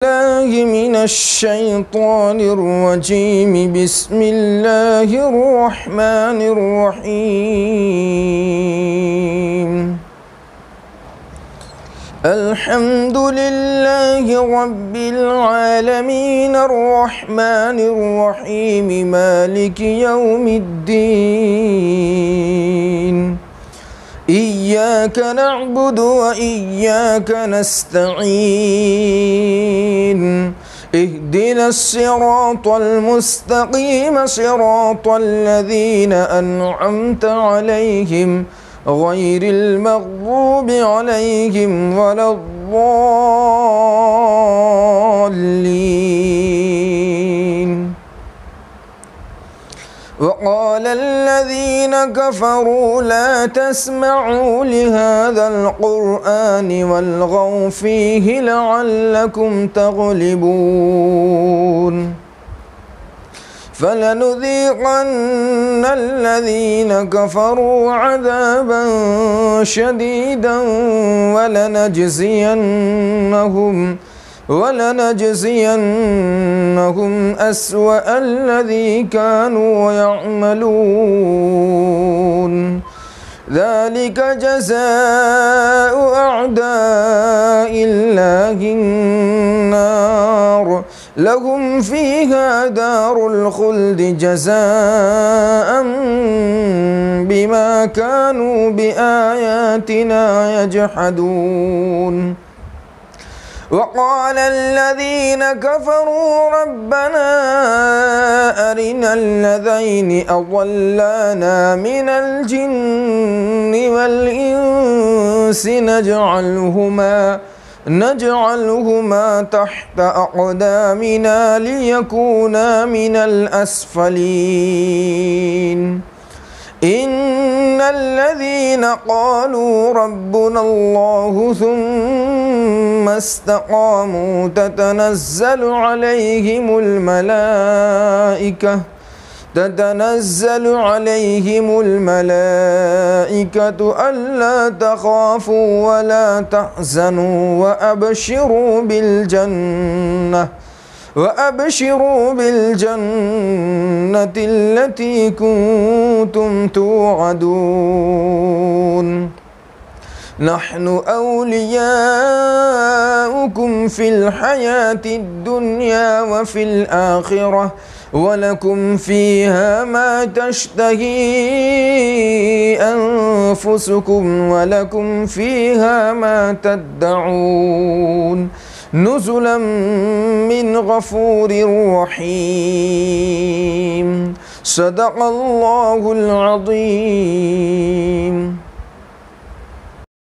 الله من الشيطان الرجيم. بسم الله الرحمن الرحيم. الحمد لله رب العالمين الرحمن الرحيم مالك يوم الدين. إياك نعبد وإياك نستعين. اهدنا الصراط المستقيم صراط الذين أنعمت عليهم غير المغضوب عليهم ولا الضالين. وقال الذين كفروا لا تسمعوا لهذا القرآن والغوا فيه لعلكم تغلبون. فلنذيقن الذين كفروا عذابا شديدا ولنجزينهم أسوأ الذي كانوا يعملون. ذلك جزاء أعداء الله النار لهم فيها دار الخلد جزاء بما كانوا بآياتنا يجحدون. وقال الذين كفروا ربنا أرنا الذين أضلانا من الجن والإنس نجعلهما تحت أقدامنا ليكونا من الأسفلين. إن الذين قالوا ربنا الله ثم استقاموا تتنزل عليهم الملائكة ألا تخافوا ولا تحزنوا وأبشروا بالجنة التي كنتم توعدون. نحن أولياؤكم في الحياة الدنيا وفي الآخرة ولكم فيها ما تشتهي أنفسكم ولكم فيها ما تدعون. نزلا من غفور رحيم. صدق الله العظيم.